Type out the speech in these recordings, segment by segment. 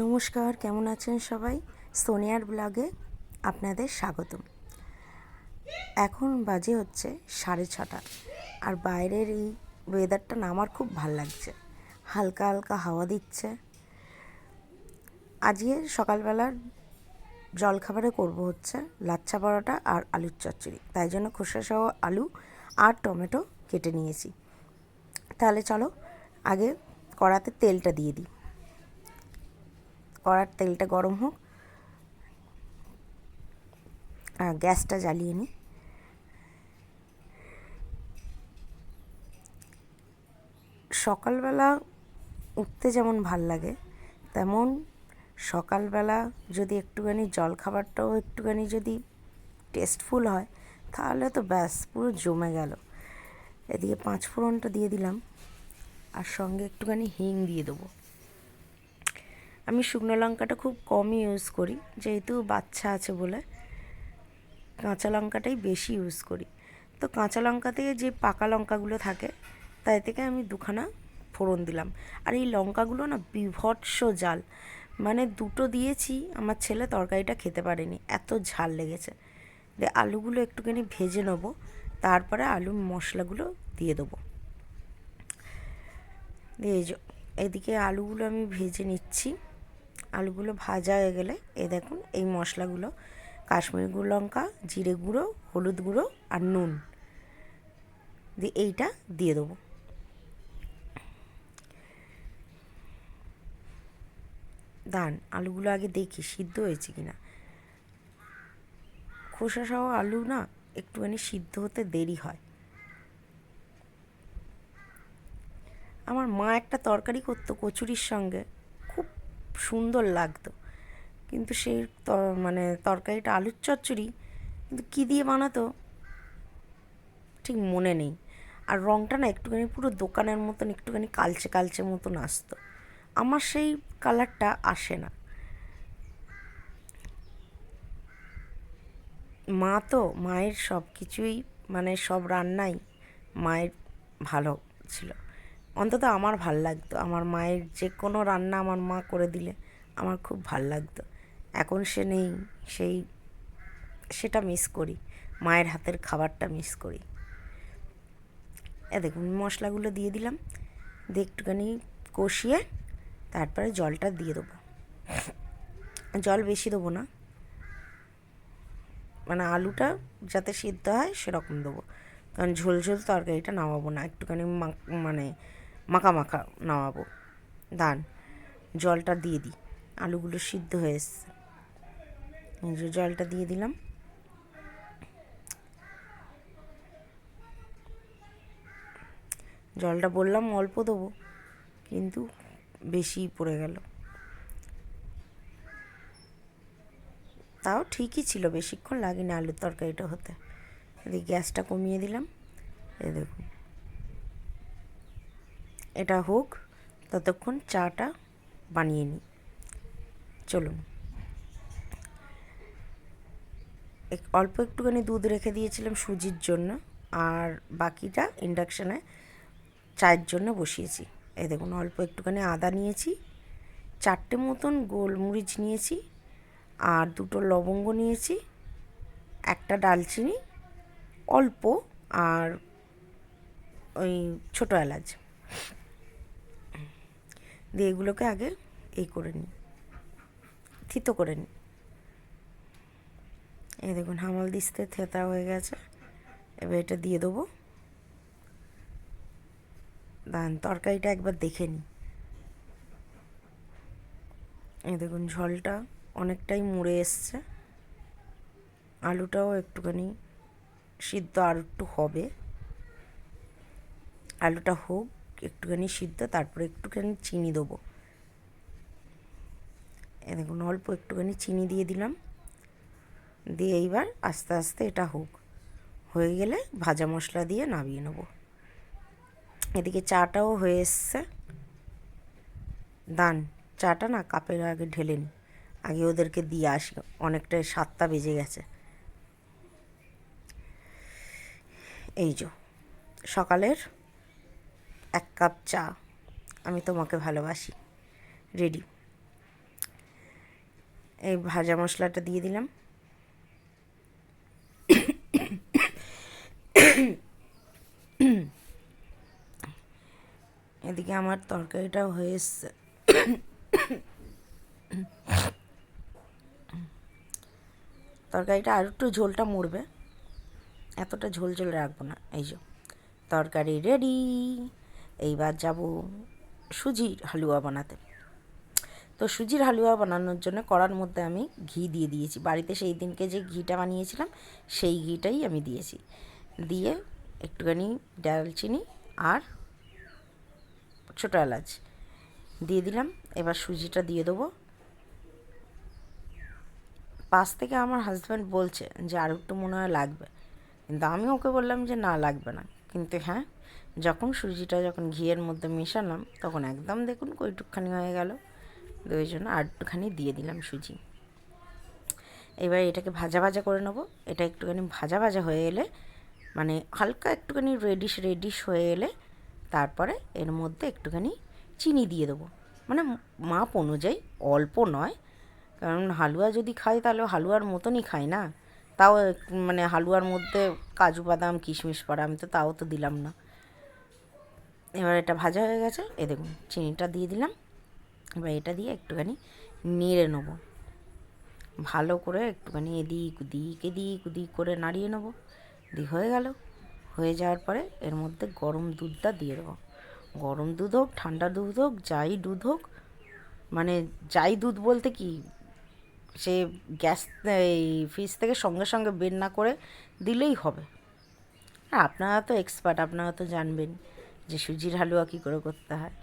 নমস্কার, কেমন আছেন সবাই? সোনিয়ার ব্লগে আপনাদের স্বাগতম। এখন বাজে হচ্ছে 6:30, আর বাইরের এই ওয়েদারটা না আমার খুব ভাল লাগছে। হালকা হালকা হাওয়া দিচ্ছে। আজকে সকালবেলার জলখাবারে করব হচ্ছে লাচ্ছা পরোটা আর আলুর চচ্চড়ি। তাই জন্য খোসাসহ আলু আর টমেটো কেটে নিয়েছি। তাহলে চলো আগে কড়াতে তেলটা দিয়ে দিই। কড়ার তেলটা গরম হোক, গ্যাসটা জ্বালিয়ে নিই। সকালবেলা উঠতে যেমন ভাল লাগে, তেমন সকালবেলা যদি একটুখানি জলখাবারটাও একটুখানি যদি টেস্টফুল হয়, তাহলে তো ব্যাস পুরো জমে গেল। এদিকে 5 ফোড়নটা দিয়ে দিলাম, আর সঙ্গে একটুখানি হিং দিয়ে দেবো। আমি শুকনো লঙ্কাটা খুব কমই ইউজ করি, যেহেতু বাচ্চা আছে বলে কাঁচা লঙ্কাটাই বেশি ইউজ করি। তো কাঁচা লঙ্কা থেকে যে পাকা লঙ্কাগুলো থাকে, তাই থেকে আমি 2খানা ফোড়ন দিলাম। আর এই লঙ্কাগুলো না বীভৎস ঝাল, মানে 2টো দিয়েছি, আমার ছেলে তরকারিটা খেতে পারেনি, এত ঝাল লেগেছে। দিয়ে আলুগুলো একটুখানি ভেজে নেবো, তারপরে আলুর মশলাগুলো দিয়ে দেবো। দিয়ে এদিকে আলুগুলো আমি ভেজে নিচ্ছি। আলুগুলো ভাজা হয়ে গেলে দেখুন এই মশলাগুলো, কাশ্মীরি লঙ্কা, জিরে গুঁড়ো, হলুদ গুঁড়ো আর নুন দিয়ে এইটা দিয়ে দেবো। দাঁড়ান, আলুগুলো আগে দেখি সিদ্ধ হয়েছে কিনা। খোসা সহ আলু না একটুখানি সিদ্ধ হতে দেরি হয়। আমার মা একটা তরকারি করতো কচুরির সঙ্গে, খুব সুন্দর লাগতো, কিন্তু সেই মানে তরকারিটা আলুর চচ্চড়ি কিন্তু কী দিয়ে বানাতো ঠিক মনে নেই। আর রঙটা না একটুখানি পুরো দোকানের মতন একটুখানি কালচে কালচে মতন আসতো, আমার সেই কালারটা আসে না। মা তো, মায়ের সব কিছুই মানে সব রান্নাই মায়ের ভালো ছিল, অন্তত আমার ভাল লাগতো। আমার মায়ের যে কোনো রান্না আমার মা করে দিলে আমার খুব ভাল লাগতো। এখন সে নেই, সেটা মিস করি, মায়ের হাতের খাবারটা মিস করি। দেখুন মশলাগুলো দিয়ে দিলাম, দিয়ে একটুখানি কষিয়ে তারপরে জলটা দিয়ে দেবো। জল বেশি দেবো না, মানে আলুটা যাতে সিদ্ধ হয় সেরকম দেবো, কারণ ঝোল ঝোল তরকারিটা নামাবো না, একটুখানি মানে মাখা মাখা নামাবো। দান জলটা দিয়ে দিই, আলুগুলো সিদ্ধ হয়ে এসছে, জলটা দিয়ে দিলাম। জলটা বললাম অল্প দেবো, কিন্তু বেশি পড়ে গেল। তাও ঠিকই ছিল, বেশিক্ষণ লাগেনি আলুর তরকারিটা হতে। এদিকে গ্যাসটা কমিয়ে দিলাম। দেখুন এটা হোক, ততক্ষণ চাটা বানিয়ে নিই। চলুন, অল্প একটুখানি দুধ রেখে দিয়েছিলাম সুজির জন্য, আর বাকিটা ইন্ডাকশানে চায়ের জন্য বসিয়েছি। দেখুন অল্প একটুখানি আদা নিয়েছি, 4টে মতন গোলমরিচ নিয়েছি, আর 2টো লবঙ্গ নিয়েছি, একটা ডালচিনি অল্প, আর ওই ছোটো এলাচ দিয়ে এগুলোকে আগে করে নিই, থিতো করে নিই। দেখুন হামাল দিস্তে থেতা হয়ে গেছে, এবার এটা দিয়ে দেবো। দান তরকারিটা একবার দেখে নিই। দেখুন ঝোলটা অনেকটাই মুড়ে এসছে, আলুটাও একটুখানি সিদ্ধ আর একটু হবে। আলুটা হোক একটুখানি সিদ্ধ, তারপরে একটুখানি চিনি দেবো। দেখুন অল্প একটুখানি চিনি দিয়ে দিলাম, দিয়ে এইবার আস্তে আস্তে এটা হোক, হয়ে গেলে ভাজা মশলা দিয়ে নামিয়ে নেব। এদিকে চাটাও হয়ে এসছে। দান চাটা না কাপের আগে ঢেলে নিই, আগে ওদেরকে দিয়ে আসি, অনেকটাই 7টা বেজে গেছে। এই যে সকালের 1 কাপ চা, আমি তোমাকে ভালোবাসি, রেডি। এই ভাজা মশলাটা দিয়ে দিলাম। এদিকে আমার তরকারিটাও হয়ে এসছে। তরকারিটা আর একটু ঝোলটা মরবে, এতটা ঝোল ঝোল রাখবো না। এই যে তরকারি রেডি। এইবার যাব সুজির হালুয়া বানাতে। তো সুজির হালুয়া বানানোর জন্য কড়ার মধ্যে আমি ঘি দিয়ে দিয়েছি। বাড়িতে সেই দিনকে যে ঘিটা বানিয়েছিলাম সেই ঘিটাই আমি দিয়েছি। দিয়ে একটুখানি দারচিনি আর ছোটো এলাচ দিয়ে দিলাম। এবার সুজিটা দিয়ে দেবো। পাশ থেকে আমার হাজব্যান্ড বলছে যে আর একটু মনে হয় লাগবে, কিন্তু আমি ওকে বললাম যে না, লাগবে না। কিন্তু হ্যাঁ, যখন সুজিটা যখন ঘিয়ের মধ্যে মেশালাম তখন একদম দেখুন কইটুকখানি হয়ে গেল। ওই জন্য আর একটুখানি দিয়ে দিলাম সুজি। এবার এটাকে ভাজা ভাজা করে নেবো। এটা একটুখানি ভাজা ভাজা হয়ে এলে, মানে হালকা একটুখানি রেডিশ হয়ে এলে তারপরে এর মধ্যে একটুখানি চিনি দিয়ে দেবো, মানে মাপ অনুযায়ী, অল্প নয়। কারণ হালুয়া যদি খাই তাহলে হালুয়ার মতনই খাই না, তাও মানে হালুয়ার মধ্যে কাজু বাদাম কিশমিশ পড়া, আমি তো তাও তো দিলাম না। এবার এটা ভাজা হয়ে গেছে, এ দেখুন চিনিটা দিয়ে দিলাম। এবার এটা দিয়ে একটুখানি নেড়ে নেবো ভালো করে, একটুখানি এদিক ওদিক করে নাড়িয়ে নেবো। দিয়ে হয়ে গেল। হয়ে যাওয়ার পরে এর মধ্যে গরম দুধটা দিয়ে দেবো। গরম দুধ হোক, ঠান্ডা দুধ হোক, যাই দুধ হোক, মানে যাই দুধ বলতে কি, সে গ্যাস এই ফ্রিজ থেকে সঙ্গে সঙ্গে বের না করে দিলেই হবে। আর আপনারা তো এক্সপার্ট, আপনারা তো জানবেন যে সুজির হালুয়া কী করে করতে হয়।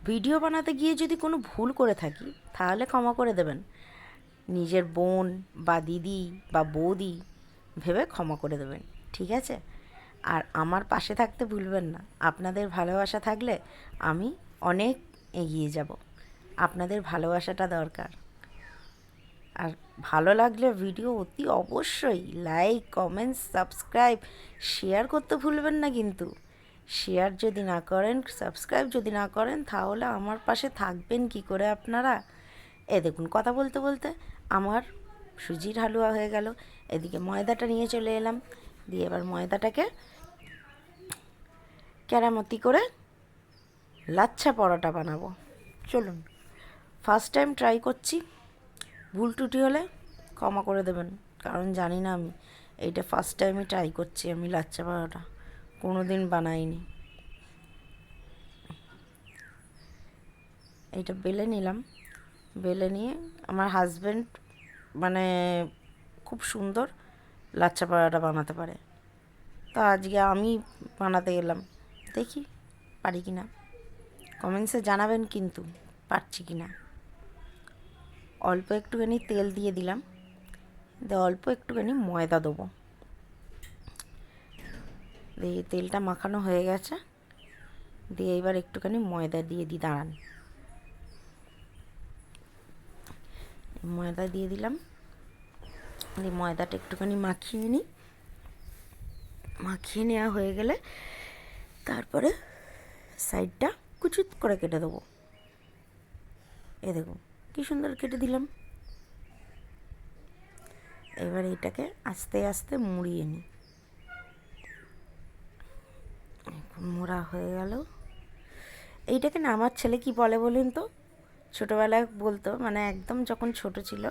ভিডিও বানাতে গিয়ে যদি কোনো ভুল করে থাকি তাহলে ক্ষমা করে দেবেন। নিজের বোন বা দিদি বা বৌদি ভেবে ক্ষমা করে দেবেন, ঠিক আছে? আর আমার পাশে থাকতে ভুলবেন না। আপনাদের ভালোবাসা থাকলে আমি অনেক এগিয়ে যাব। আপনাদের ভালোবাসাটা দরকার। আর ভালো লাগলে ভিডিও অতি অবশ্যই লাইক, কমেন্ট, সাবস্ক্রাইব, শেয়ার করতে ভুলবেন না কিন্তু। শেয়ার যদি না করেন, সাবস্ক্রাইব যদি না করেন, তাহলে আমার পাশে থাকবেন কি করে আপনারা? এ দেখুন কথা বলতে বলতে আমার সুজির হালুয়া হয়ে গেল। এদিকে ময়দাটা নিয়ে চলে এলাম। দিয়ে এবার ময়দাটাকে কেরামতি করে লাচ্ছা পরোটা বানাবো। চলুন, ফার্স্ট টাইম ট্রাই করছি, ভুল ত্রুটি হলে ক্ষমা করে দেবেন। কারণ জানি না, আমি এইটা ফার্স্ট টাইমই ট্রাই করছি। আমি লাচ্ছা পরোটা কোনো দিন বানাইনি। এইটা বেলে নিলাম। বেলে নিয়ে আমার হাজব্যান্ড মানে খুব সুন্দর লাচ্ছা পরোটা বানাতে পারে, তো আজকে আমি বানাতে গেলাম, দেখি পারি কি না। কমেন্টসে জানাবেন কিন্তু পারছি কি না। অল্প একটুখানি তেল দিয়ে দিলাম, দিয়ে অল্প একটুখানি ময়দা দেবো। দিয়ে তেলটা মাখানো হয়ে গেছে, দিয়ে এবার একটুখানি ময়দা দিয়ে দিই। দাঁড়ান, ময়দা দিয়ে দিলাম। দিয়ে ময়দাটা একটুখানি মাখিয়ে নিই। মাখিয়ে নেওয়া হয়ে গেলে তারপরে সাইডটা কুচুত করে কেটে দেবো। এ দেখুন কী সুন্দর কেটে দিলাম। এবার এটাকে আস্তে আস্তে মুড়িয়ে নিই। মোড়া হয়ে গেল। এইটাকে না আমার ছেলে কি বলে বলুন তো, ছোটোবেলায় বলতো, মানে একদম যখন ছোট ছিল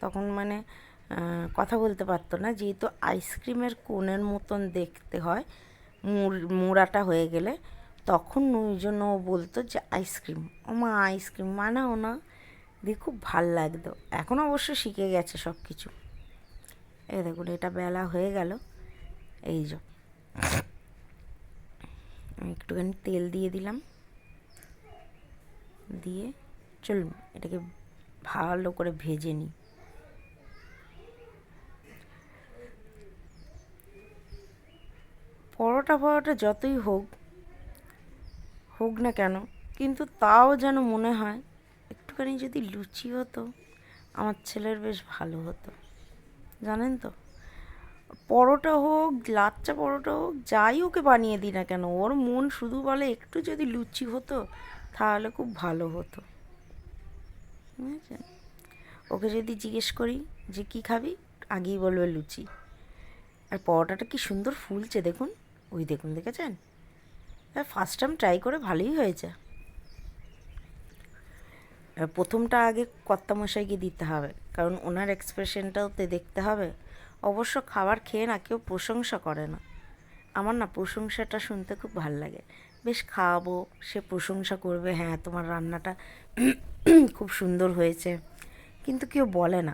তখন মানে কথা বলতে পারতো না, যেহেতু আইসক্রিমের কোনের মতন দেখতে হয় মোড়াটা হয়ে গেলে, তখন ওই জন্য ও বলতো যে আইসক্রিম, ও মা আইসক্রিম বানাও না। দিয়ে খুব ভাল লাগতো। এখন অবশ্য শিখে গেছে সব কিছু। এই দেখুন এটা বেলা হয়ে গেল। এই যে একটুখানি তেল দিয়ে দিলাম। দিয়ে চলুন এটাকে ভালো করে ভেজে নিই। পরোটা যতই হোক না কেন, কিন্তু তাও যেন মনে হয় একটুখানি যদি লুচি হতো আমার ছেলের বেশ ভালো হতো, জানেন তো। পরোটা হোক, লাচ্চা পরোটা হোক, যাই ওকে বানিয়ে দিই না কেন, ওর মন শুধু বলে একটু যদি লুচি হতো তাহলে খুব ভালো হতো। বুঝেছেন? ওকে যদি জিজ্ঞেস করি যে কী খাবি, আগেই বলবে লুচি। আর পরোটাটা কি সুন্দর ফুলছে দেখুন, ওই দেখুন, দেখেছেন? ফার্স্ট টাইম ট্রাই করে ভালোই হয়েছে। প্রথমটা আগে কর্তামশাইকে দিতে হবে, কারণ ওনার এক্সপ্রেশনটাও তো দেখতে হবে। অবশ্য খাবার খেয়ে না কেউ প্রশংসা করে না, আমার না প্রশংসাটা শুনতে খুব ভাল লাগে। বেশ খাওয়াবো, সে প্রশংসা করবে, হ্যাঁ তোমার রান্নাটা খুব সুন্দর হয়েছে, কিন্তু কেউ বলে না।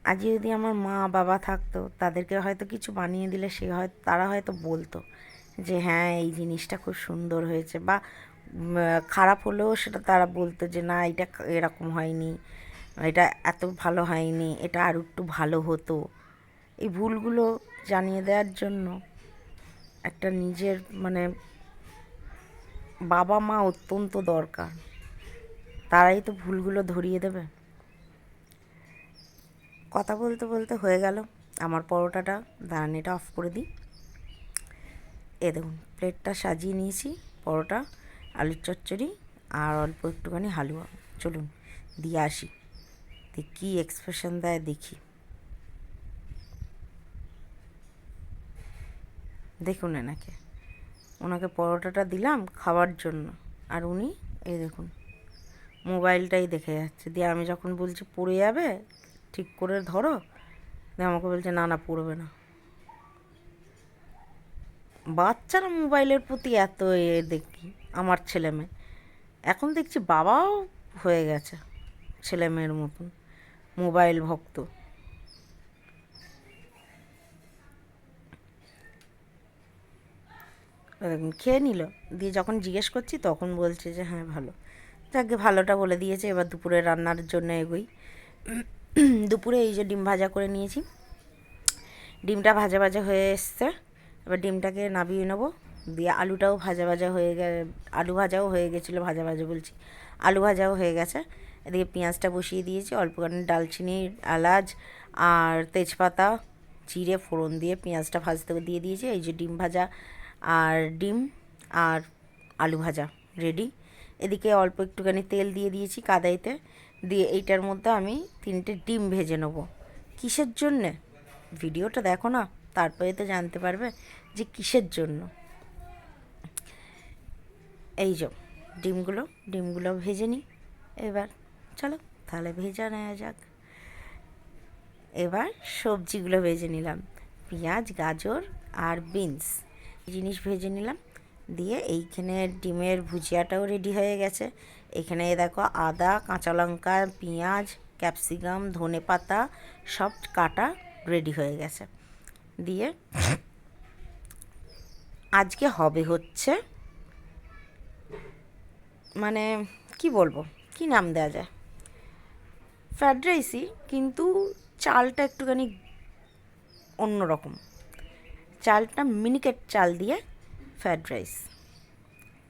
আজ যদি আমার মা বাবা থাকতো, তাদেরকে হয়তো কিছু বানিয়ে দিলে তারা হয়তো বলতো যে হ্যাঁ এই জিনিসটা খুব সুন্দর হয়েছে, বা খারাপ হলেও সেটা তারা বলতো যে না এটা এরকম হয়নি, এটা এত ভালো হয়নি, এটা আর একটু ভালো হতো। এই ভুলগুলো জানিয়ে দেওয়ার জন্য একটা নিজের মানে বাবা মা অত্যন্ত দরকার, তারাই তো ভুলগুলো ধরিয়ে দেবে। কথা বলতে বলতে হয়ে গেল আমার পরোটাটা। দাঁড়ান, এটা অফ করে দিই। দেখুন প্লেটটা সাজিয়ে নিয়েছি, পরোটা, আলুর চচ্চড়ি আর অল্প একটুখানি হালুয়া। চলুন দিয়ে আসি, কী এক্সপ্রেশন দেয় দেখি। দেখুন ওনাকে পরোটাটা দিলাম খাওয়ার জন্য, আর উনি এই দেখুন মোবাইলটাই দেখে যাচ্ছে। দিয়ে আমি যখন বলছি পড়ে যাবে, ঠিক করে ধরো, দিয়ে আমাকে বলছে না না পড়বে না। বাচ্চারা মোবাইলের প্রতি এত দেখি, আমার ছেলে মেয়ে এখন দেখছি বাবাও হয়ে গেছে ছেলে মেয়ের মতন মোবাইল ভক্ত। দেখুন খেয়ে নিল, দিয়ে যখন জিজ্ঞেস করছি তখন বলছে যে হ্যাঁ ভালো। যাকে ভালোটা বলে দিয়েছে, এবার দুপুরে রান্নার জন্য এগোই। দুপুরে এই যে ডিম ভাজা করে নিয়েছি, ডিমটা ভাজা ভাজা হয়ে এসছে, এবার ডিমটাকে নামিয়ে নেবো। দিয়ে আলুটাও ভাজা ভাজা হয়ে আলু ভাজাও হয়ে গেছিলো, ভাজা ভাজা বলছি, আলু ভাজাও হয়ে গেছে। এদিকে পেঁয়াজটা বসিয়ে দিয়েছি, অল্পখানি দালচিনি, এলাচ আর তেজপাতা জিরে ফোড়ন দিয়ে পেঁয়াজটা ভাজতে দিয়ে দিয়েছি। এই যে ডিম ভাজা আর ডিম আর আলু ভাজা রেডি। এদিকে অল্প একটুখানি তেল দিয়ে দিয়েছি কাদাইতে, দিয়ে এইটার মধ্যে আমি 3টে ডিম ভেজে নেবো। কিসের জন্যে ভিডিওটা দেখো না, তারপরে তো জানতে পারবে যে কিসের জন্য। এই যে ডিমগুলো ভেজে নিই। এবার চলো তাহলে ভেজা নেওয়া যাক। এবার সবজিগুলো ভেজে নিলাম, পেঁয়াজ, গাজর আর বিনস এই জিনিস ভেজে নিলাম। দিয়ে এইখানে ডিমের ভুজিয়াটাও রেডি হয়ে গেছে। এখানে দেখো আদা, কাঁচা লঙ্কা, পেঁয়াজ, ক্যাপসিকাম, ধনেপাতা সব কাটা রেডি হয়ে গেছে। দিয়ে আজকে হবে হচ্ছে মানে কি বলবো, কি নাম দেওয়া যায়, ফ্রায়েড রাইসই, কিন্তু চালটা একটুখানি অন্যরকম। চালটা মিনিকেট চাল দিয়ে ফ্রায়েড রাইস,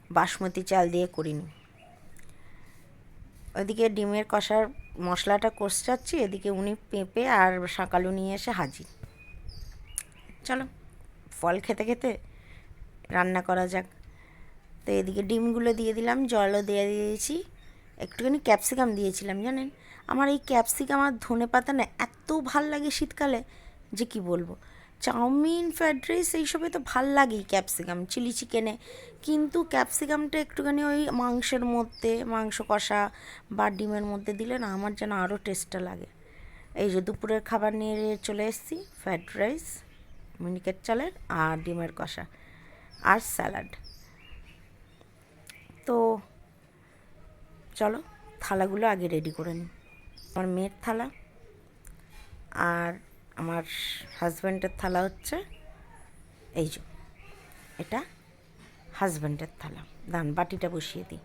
বাসমতি চাল দিয়ে করিনি। ওইদিকে ডিমের কষার মশলাটা কষাচ্ছি, এদিকে উনি পেঁপে আর শাকালু নিয়ে এসে হাজির। চলো ফল খেতে খেতে রান্না করা যাক। তো এদিকে ডিমগুলো দিয়ে দিলাম, জলও দিয়ে দিয়েছি, একটুখানি ক্যাপসিকাম দিয়েছিলাম। জানেন আমার এই ক্যাপসিকাম আর ধনেপাতা না এত ভাল লাগে শীতকালে যে কি বলবো। চাউমিন, ফ্রায়েড রাইস এইসবে তো ভাল লাগেই ক্যাপসিকাম, চিলি চিকেনে, কিন্তু ক্যাপসিকামটা একটুখানি ওই মাংসের মধ্যে, মাংস কষা বা ডিমের মধ্যে দিলে না আমার যেন আরও টেস্টটা লাগে। এই যে দুপুরের খাবার নিয়ে চলে এসেছি, ফ্রায়েড রাইস, মিনিকেট চালের আর ডিমের কষা আর স্যালাড। তো চলো থালাগুলো আগে রেডি করে নিই। আমার মেয়ের থালা আর আমার হাজব্যান্ডের থালা হচ্ছে এই যে, এটা হাজব্যান্ডের থালা। দান বাটিটা বসিয়ে দিই।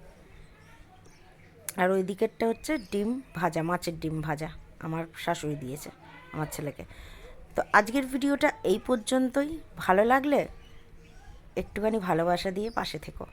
আর ওই দিকেরটা হচ্ছে ডিম ভাজা, মাছের ডিম ভাজা, আমার শাশুড়ি দিয়েছে আমার ছেলেকে। তো আজকের ভিডিওটা এই পর্যন্তই। ভালো লাগলে একটুখানি ভালোবাসা দিয়ে পাশে থেকো।